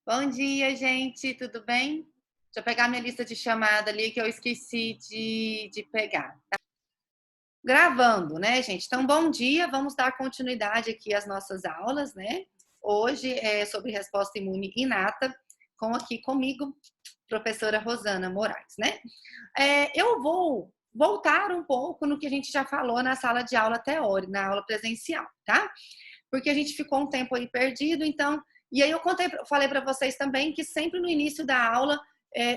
Bom dia, gente, tudo bem? Deixa eu pegar minha lista de chamada ali que eu esqueci de pegar. Gravando, né, gente? Então, bom dia, vamos dar continuidade aqui às nossas aulas, né? Hoje é sobre resposta imune inata, aqui comigo, professora Rosana Moraes, né? Eu vou voltar um pouco no que a gente já falou na sala de aula teórica, na aula presencial, tá? Porque a gente ficou um tempo aí perdido, então. E aí eu falei para vocês também que sempre no início da aula,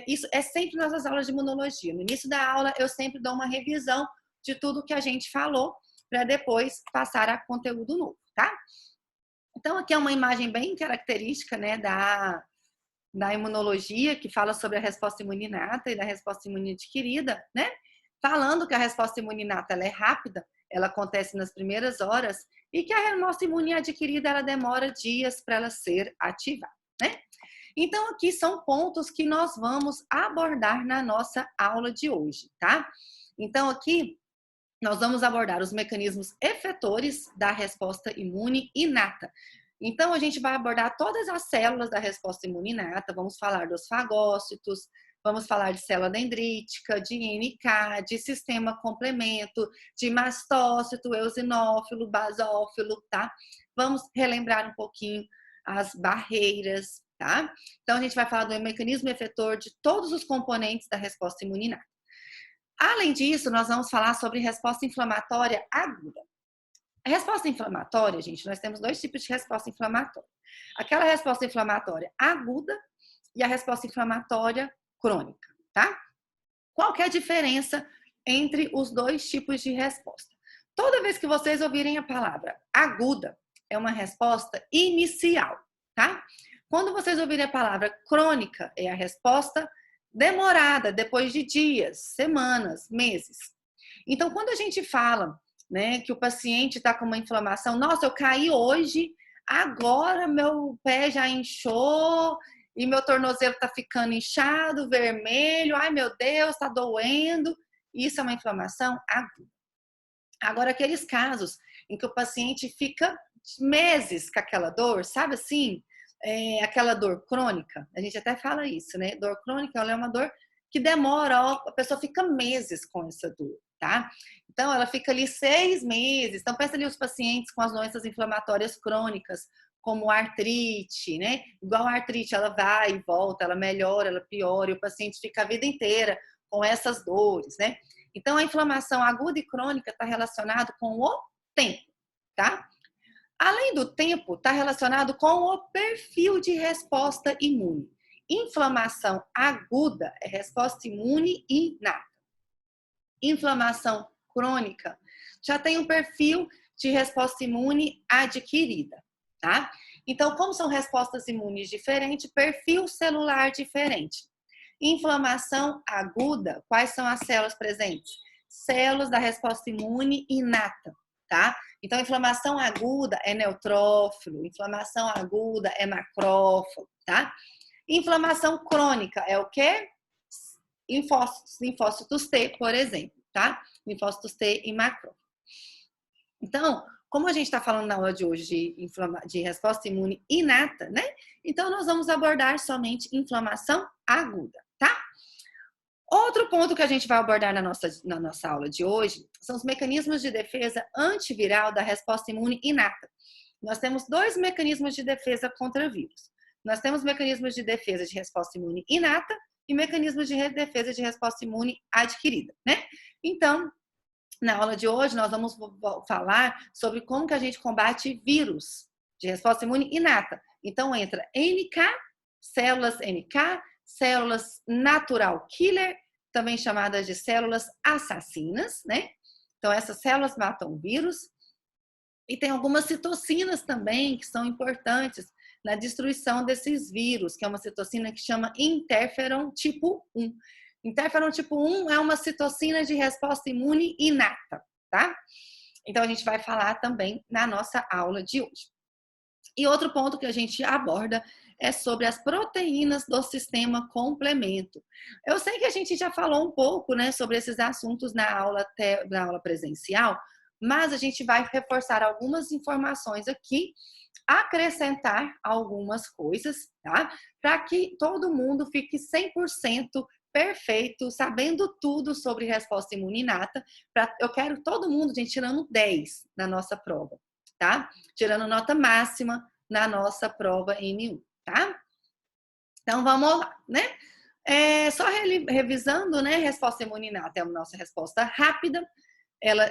isso é sempre nas aulas de imunologia. No início da aula, eu sempre dou uma revisão de tudo que a gente falou, para depois passar a conteúdo novo, tá? Então, aqui é uma imagem bem característica, né, da imunologia, que fala sobre a resposta imune inata e da resposta imune adquirida, né? Falando que a resposta imune inata ela é rápida, ela acontece nas primeiras horas, e que a nossa imune adquirida ela demora dias para ela ser ativada, né? Então, aqui são pontos que nós vamos abordar na nossa aula de hoje, tá? Então, aqui nós vamos abordar os mecanismos efetores da resposta imune inata. Então, a gente vai abordar todas as células da resposta imune inata, vamos falar dos fagócitos, vamos falar de célula dendrítica, de NK, de sistema complemento, de mastócito, eosinófilo, basófilo, tá? Vamos relembrar um pouquinho as barreiras, tá? Então, a gente vai falar do mecanismo efetor de todos os componentes da resposta imune inata. Além disso, nós vamos falar sobre resposta inflamatória aguda. A resposta inflamatória, gente, nós temos dois tipos de resposta inflamatória. Aquela resposta inflamatória aguda e a resposta inflamatória crônica, tá? Qual que é a diferença entre os dois tipos de resposta? Toda vez que vocês ouvirem a palavra aguda, é uma resposta inicial, tá? Quando vocês ouvirem a palavra crônica, é a resposta demorada, depois de dias, semanas, meses. Então, quando a gente fala, né, que o paciente está com uma inflamação, nossa, eu caí hoje, agora meu pé já inchou e meu tornozelo está ficando inchado, vermelho, ai meu Deus, está doendo. Isso é uma inflamação aguda. Agora, aqueles casos em que o paciente fica meses com aquela dor, sabe assim? Aquela dor crônica, a gente até fala isso, né? Dor crônica ela é uma dor que demora, ó, a pessoa fica meses com essa dor, tá? Então, ela fica ali 6 meses. Então, pensa ali os pacientes com as doenças inflamatórias crônicas, como artrite, né? Igual a artrite, ela vai e volta, ela melhora, ela piora, e o paciente fica a vida inteira com essas dores, né? Então, a inflamação aguda e crônica está relacionado com o tempo, tá? Além do tempo, está relacionado com o perfil de resposta imune. Inflamação aguda é resposta imune inata. Inflamação crônica já tem um perfil de resposta imune adquirida, tá? Então, como são respostas imunes diferentes, perfil celular diferente. Inflamação aguda, quais são as células presentes? Células da resposta imune inata, tá? Então, inflamação aguda é neutrófilo, inflamação aguda é macrófago, tá? Inflamação crônica é o quê? Linfócitos T, por exemplo, tá? Linfócitos T e macrófago. Então, como a gente está falando na aula de hoje de resposta imune inata, né? Então, nós vamos abordar somente inflamação aguda, tá? Outro ponto que a gente vai abordar na nossa aula de hoje são os mecanismos de defesa antiviral da resposta imune inata. Nós temos dois mecanismos de defesa contra vírus. Nós temos mecanismos de defesa de resposta imune inata e mecanismos de defesa de resposta imune adquirida, né? Então, na aula de hoje, nós vamos falar sobre como que a gente combate vírus de resposta imune inata. Então, entra NK, células natural killer, também chamadas de células assassinas, né? Então, essas células matam vírus. E tem algumas citocinas também que são importantes na destruição desses vírus, que é uma citocina que chama interferon tipo 1. Interferon tipo 1 é uma citocina de resposta imune inata, tá? Então, a gente vai falar também na nossa aula de hoje. E outro ponto que a gente aborda é sobre as proteínas do sistema complemento. Eu sei que a gente já falou um pouco, né, sobre esses assuntos na aula presencial, mas a gente vai reforçar algumas informações aqui acrescentar algumas coisas, tá? Para que todo mundo fique 100% perfeito, sabendo tudo sobre resposta imune inata. Eu quero todo mundo, gente, tirando 10 na nossa prova, tá? Tirando nota máxima na nossa prova N1, tá? Então, vamos lá, né? Só revisando, né? Resposta imune inata é a nossa resposta rápida.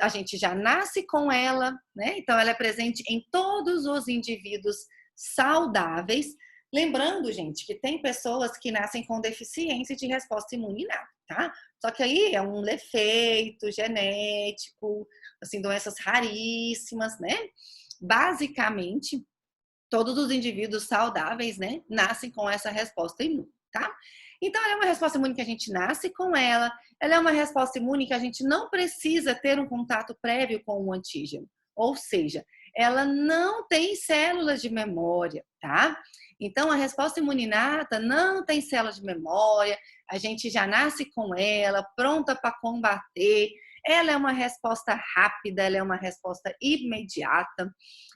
A gente já nasce com ela, né? Então, ela é presente em todos os indivíduos saudáveis. Lembrando, gente, que tem pessoas que nascem com deficiência de resposta imune inata, tá? Só que aí é um defeito genético, assim, doenças raríssimas, né? Basicamente, todos os indivíduos saudáveis, né, nascem com essa resposta imune, tá? Então, ela é uma resposta imune que a gente nasce com ela é uma resposta imune que a gente não precisa ter um contato prévio com o antígeno, ou seja, ela não tem células de memória, tá? Então, a resposta imune inata não tem células de memória, a gente já nasce com ela, pronta para combater, ela é uma resposta rápida, ela é uma resposta imediata,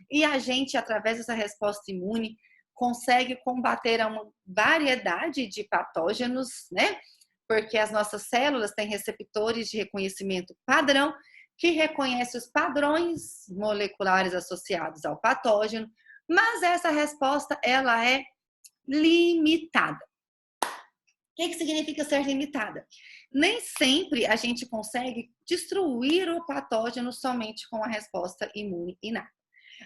e a gente, através dessa resposta imune, consegue combater uma variedade de patógenos, né? Porque as nossas células têm receptores de reconhecimento padrão, que reconhece os padrões moleculares associados ao patógeno, mas essa resposta, ela é limitada. O que significa ser limitada? Nem sempre a gente consegue destruir o patógeno somente com a resposta imune inata.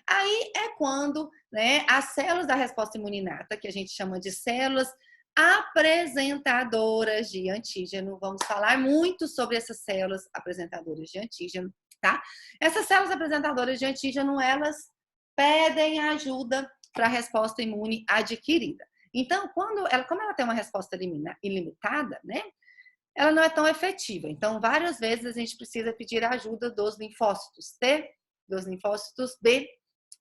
Aí é quando, né, as células da resposta imune inata, que a gente chama de células apresentadoras de antígeno, vamos falar muito sobre essas células apresentadoras de antígeno, tá? Essas células apresentadoras de antígeno, elas pedem ajuda para a resposta imune adquirida. Então, como ela tem uma resposta ilimitada, né? Ela não é tão efetiva. Então, várias vezes a gente precisa pedir a ajuda dos linfócitos T, dos linfócitos B,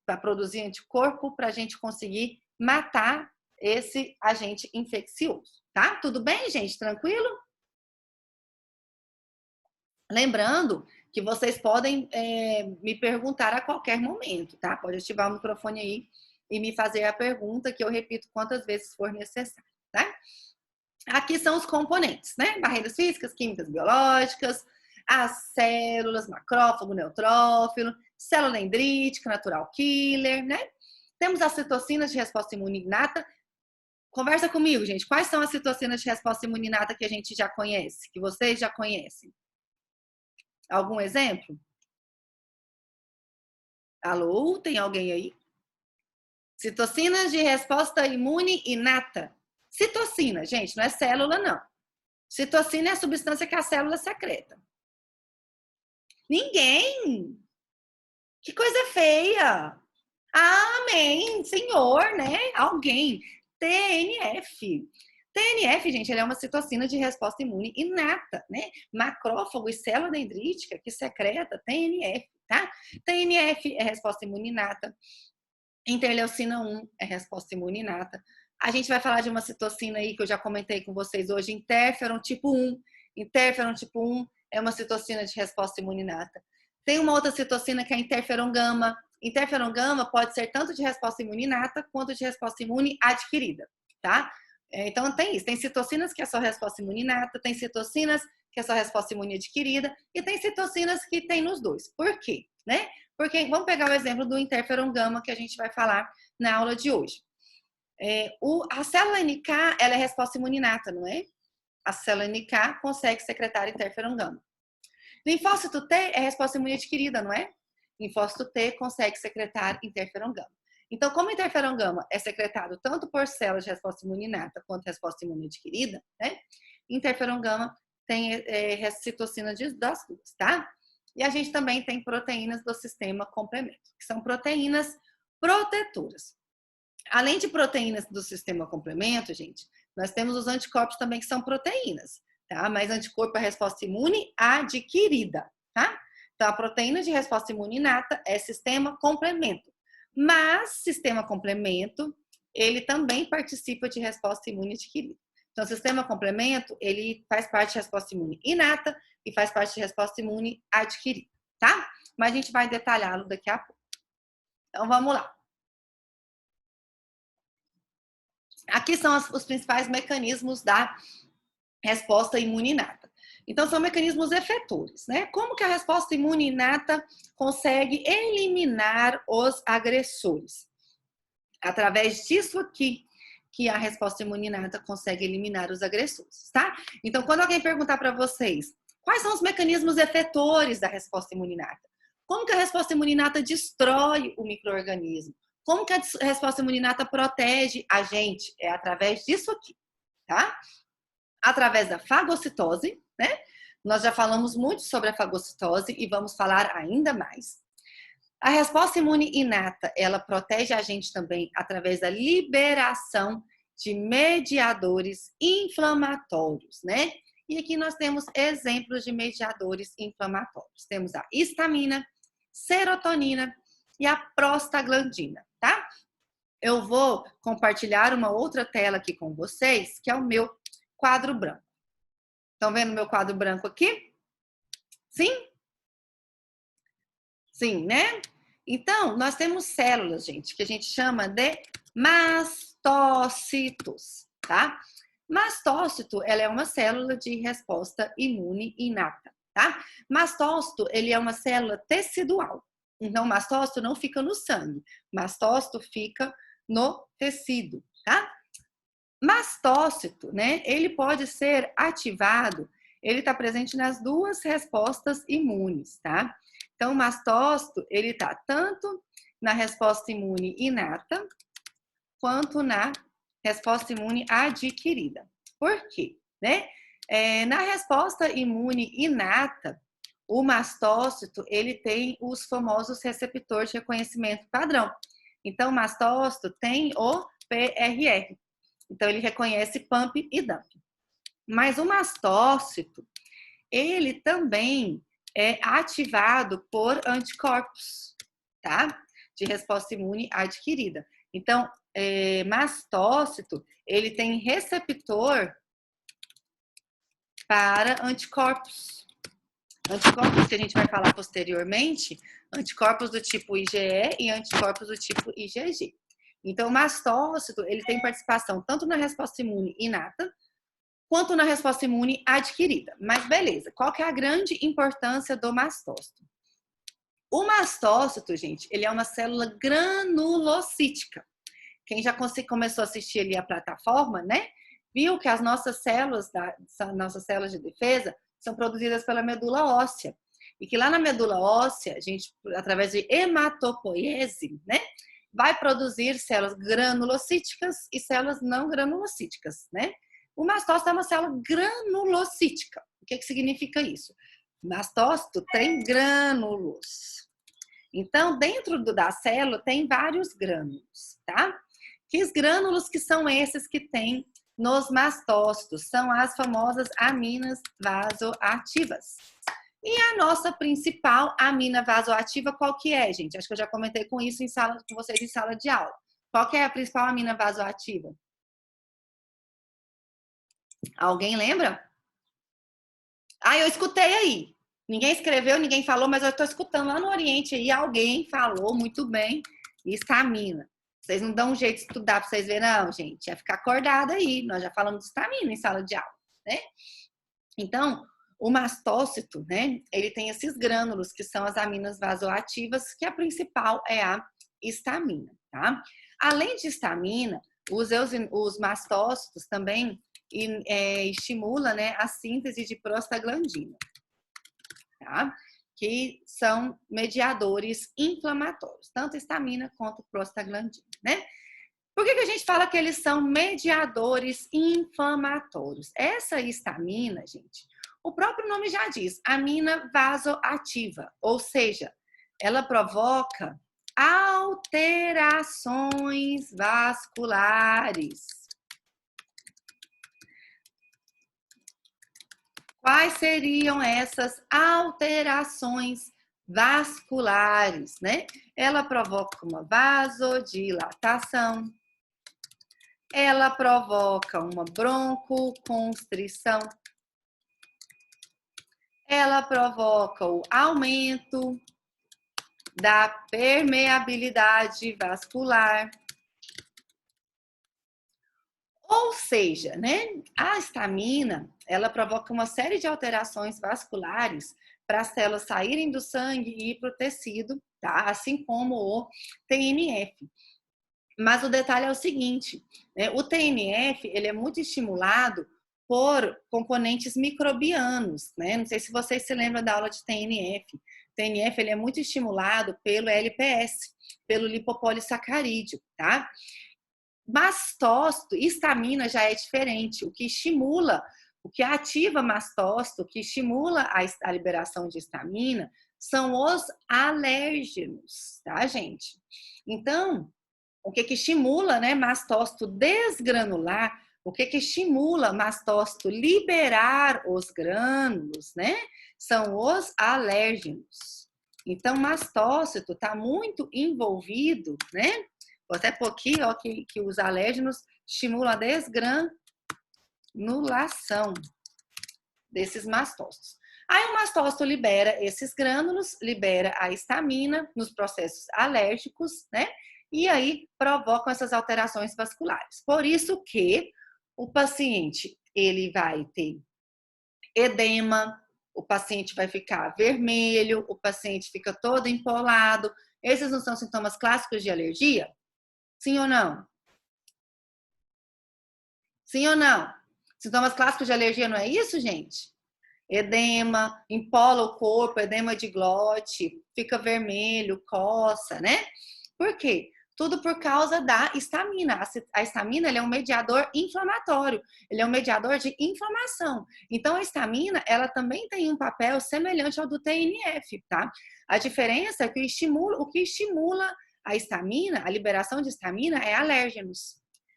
para produzir anticorpo, para a gente conseguir matar esse agente infeccioso, tá? Tudo bem, gente? Tranquilo? Lembrando que vocês podem me perguntar a qualquer momento, tá? Pode ativar o microfone aí e me fazer a pergunta, que eu repito quantas vezes for necessário, tá? Aqui são os componentes, né? Barreiras físicas, químicas, biológicas, as células, macrófago, neutrófilo, célula dendrítica, natural killer, né? Temos as citocinas de resposta imune inata. Conversa comigo, gente. Quais são as citocinas de resposta imune inata que a gente já conhece, que vocês já conhecem? Algum exemplo? Alô, tem alguém aí? Citocinas de resposta imune inata. Citocina, gente, não é célula, não. Citocina é a substância que a célula secreta. Ninguém! Que coisa feia! Amém, senhor, né? Alguém. TNF. TNF, gente, ele é uma citocina de resposta imune inata, né? Macrófago e célula dendrítica que secreta TNF, tá? TNF é resposta imune inata. Interleucina 1 é resposta imune inata. A gente vai falar de uma citocina aí que eu já comentei com vocês hoje, interferon tipo 1. Interferon tipo 1 é uma citocina de resposta imune inata. Tem uma outra citocina que é interferon gama. Interferon gama pode ser tanto de resposta imune inata quanto de resposta imune adquirida, tá? Então tem isso, tem citocinas que é só resposta imune inata, tem citocinas que é só resposta imune adquirida e tem citocinas que tem nos dois. Por quê? Né? Porque vamos pegar o exemplo do interferon gama que a gente vai falar na aula de hoje. A célula NK, ela é resposta imune inata, não é? A célula NK consegue secretar interferon gama. Linfócito T é resposta imune adquirida, não é? Linfócito T consegue secretar interferon gama. Então, como interferon gama é secretado tanto por células de resposta imune inata quanto resposta imune adquirida, né? Interferon gama tem citocina das duas, tá? E a gente também tem proteínas do sistema complemento, que são proteínas protetoras. Além de proteínas do sistema complemento, gente, nós temos os anticorpos também que são proteínas, tá? Mas anticorpo é resposta imune adquirida, tá? Então, a proteína de resposta imune inata é sistema complemento. Mas, sistema complemento, ele também participa de resposta imune adquirida. Então, o sistema complemento, ele faz parte de resposta imune inata e faz parte de resposta imune adquirida, tá? Mas a gente vai detalhá-lo daqui a pouco. Então, vamos lá. Aqui são os principais mecanismos da resposta imune inata. Então, são mecanismos efetores, né? Como que a resposta imune inata consegue eliminar os agressores? Através disso aqui, que a resposta imune inata consegue eliminar os agressores, tá? Então, quando alguém perguntar para vocês quais são os mecanismos efetores da resposta imune inata, como que a resposta imune inata destrói o micro-organismo, como que a resposta imune inata protege a gente, é através disso aqui, tá? Através da fagocitose, né? Nós já falamos muito sobre a fagocitose e vamos falar ainda mais. A resposta imune inata, ela protege a gente também através da liberação de mediadores inflamatórios, né? E aqui nós temos exemplos de mediadores inflamatórios. Temos a histamina, serotonina e a prostaglandina, tá? Eu vou compartilhar uma outra tela aqui com vocês, que é o meu quadro branco. Estão vendo meu quadro branco aqui? Sim? Sim, né? Então, nós temos células, gente, que a gente chama de mastócitos, tá? Mastócito, ela é uma célula de resposta imune inata, tá? Mastócito, ele é uma célula tecidual. Então, mastócito não fica no sangue. Mastócito fica no tecido, tá? Mastócito, né? Ele pode ser ativado, ele está presente nas duas respostas imunes, tá? Então, o mastócito, ele está tanto na resposta imune inata, quanto na resposta imune adquirida. Por quê? Né? Na resposta imune inata, o mastócito, ele tem os famosos receptores de reconhecimento padrão. Então, o mastócito tem o PRR. Então, ele reconhece pump e dump. Mas o mastócito, ele também é ativado por anticorpos, tá? De resposta imune adquirida. Então, mastócito, ele tem receptor para anticorpos. Anticorpos que a gente vai falar posteriormente, anticorpos do tipo IgE e anticorpos do tipo IgG. Então, o mastócito, ele tem participação tanto na resposta imune inata, quanto na resposta imune adquirida. Mas beleza, qual que é a grande importância do mastócito? O mastócito, gente, ele é uma célula granulocítica. Quem já começou a assistir ali a plataforma, né? Viu que as nossas células, nossas células de defesa, são produzidas pela medula óssea. E que lá na medula óssea, a gente, através de hematopoiese, né? Vai produzir células granulocíticas e células não granulocíticas, né? O mastócito é uma célula granulocítica. O que significa isso? O mastócito tem grânulos. Então, dentro da célula tem vários grânulos, tá? Que grânulos que são esses que tem nos mastócitos? São as famosas aminas vasoativas. E a nossa principal amina vasoativa, qual que é, gente? Acho que eu já comentei com isso com vocês em sala de aula. Qual que é a principal amina vasoativa? Alguém lembra? Ah, eu escutei aí. Ninguém escreveu, ninguém falou, mas eu estou escutando lá no Oriente aí. Alguém falou muito bem. Histamina. Vocês não dão um jeito de estudar para vocês verem, não, gente. É ficar acordado aí. Nós já falamos de histamina em sala de aula, né? Então, o mastócito, né? Ele tem esses grânulos que são as aminas vasoativas, que a principal é a histamina, tá? Além de histamina, os mastócitos também estimula, né, a síntese de prostaglandina, tá? Que são mediadores inflamatórios, tanto histamina quanto prostaglandina, né? Por que a gente fala que eles são mediadores inflamatórios? Essa histamina, gente, o próprio nome já diz, amina vasoativa, ou seja, ela provoca alterações vasculares. Quais seriam essas alterações vasculares, né? Ela provoca uma vasodilatação, ela provoca uma broncoconstrição, ela provoca o aumento da permeabilidade vascular, Ou seja, né, a histamina, ela provoca uma série de alterações vasculares para as células saírem do sangue e ir para o tecido, tá? Assim como o TNF. Mas o detalhe é o seguinte, né, o TNF, ele é muito estimulado por componentes microbianos, né? Não sei se vocês se lembram da aula de TNF. TNF, ele é muito estimulado pelo LPS, pelo lipopolissacarídeo, tá? Mastócito, histamina já é diferente. O que estimula, o que ativa mastócito, o que estimula a liberação de histamina são os alérgenos, tá, gente? Então, o que estimula, né, mastócito desgranular, o que estimula mastócito liberar os grânulos, né, são os alérgenos. Então, mastócito está muito envolvido, né? Vou até pôr aqui, ó, que os alérgenos estimulam a desgranulação desses mastócitos. Aí o mastócito libera esses grânulos, libera a histamina nos processos alérgicos, né? E aí provocam essas alterações vasculares. Por isso que o paciente, ele vai ter edema, o paciente vai ficar vermelho, o paciente fica todo empolado. Esses não são sintomas clássicos de alergia? Sim ou não? Sim ou não? Sintomas clássicos de alergia não é isso, gente? Edema, empola o corpo, edema de glote, fica vermelho, coça, né? Por quê? Tudo por causa da histamina. A histamina é um mediador inflamatório, ele é um mediador de inflamação. Então, a histamina, ela também tem um papel semelhante ao do TNF, tá? A diferença é que o que estimula a histamina, a liberação de histamina, é alérgenos.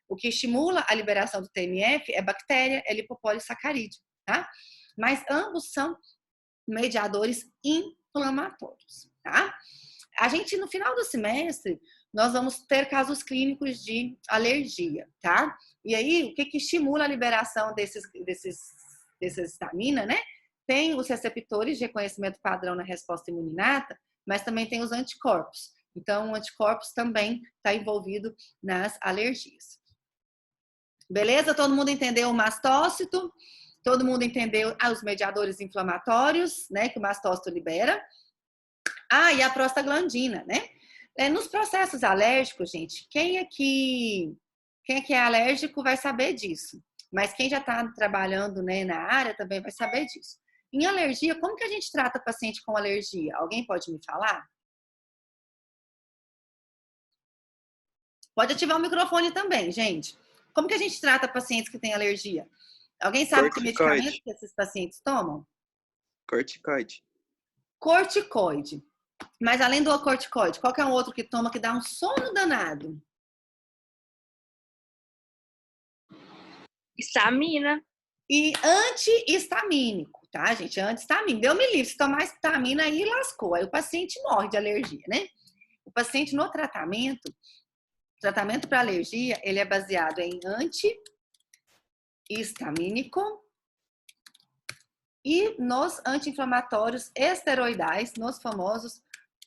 O que estimula a liberação do TNF é bactéria, é lipopolissacarídeo, tá? Mas ambos são mediadores inflamatórios, tá? A gente, no final do semestre, nós vamos ter casos clínicos de alergia, tá? E aí, o que estimula a liberação dessas histamina, né? Tem os receptores de reconhecimento padrão na resposta imunolata, mas também tem os anticorpos. Então, o anticorpos também está envolvido nas alergias. Beleza? Todo mundo entendeu o mastócito? Todo mundo entendeu os mediadores inflamatórios, né? Que o mastócito libera. Ah, e a prostaglandina, né? Nos processos alérgicos, gente, quem é que é alérgico vai saber disso. Mas quem já está trabalhando, né, na área também vai saber disso. Em alergia, como que a gente trata paciente com alergia? Alguém pode me falar? Pode ativar o microfone também, gente. Como que a gente trata pacientes que têm alergia? Alguém sabe que medicamento Corticoide. que esses pacientes tomam? Corticoide. Corticoide. Mas além do corticoide, qual que é um outro que toma que dá um sono danado? Histamina. E antihistamínico, tá, gente? Antihistamínico. Deu-me livre. Se tomar histamina aí, lascou. Aí o paciente morre de alergia, né? O paciente no tratamento para alergia, ele é baseado em antihistamínico e nos anti-inflamatórios esteroidais, nos famosos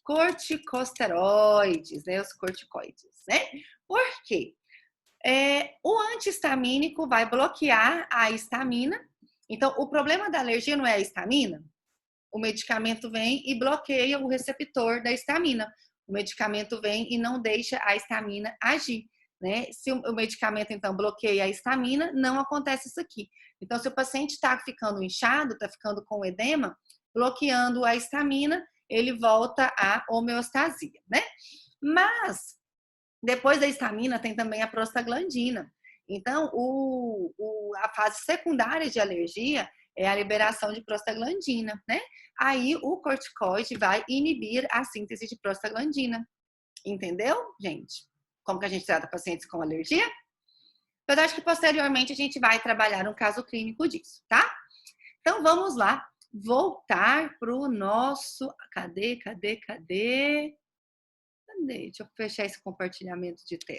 corticosteroides, né? Os corticoides, né? Por quê? O antihistamínico vai bloquear a histamina. Então, o problema da alergia não é a histamina? O medicamento vem e bloqueia o receptor da histamina. O medicamento vem e não deixa a histamina agir, né? Se o medicamento, então, bloqueia a histamina, não acontece isso aqui. Então, se o paciente está ficando inchado, está ficando com edema, bloqueando a histamina, ele volta à homeostasia, né? Mas depois da histamina tem também a prostaglandina. Então, a fase secundária de alergia é a liberação de prostaglandina, né? Aí o corticoide vai inibir a síntese de prostaglandina. Entendeu, gente? Como que a gente trata pacientes com alergia? Eu acho que posteriormente a gente vai trabalhar um caso clínico disso, tá? Então vamos lá, voltar para o nosso. Cadê? Deixa eu fechar esse compartilhamento de tela.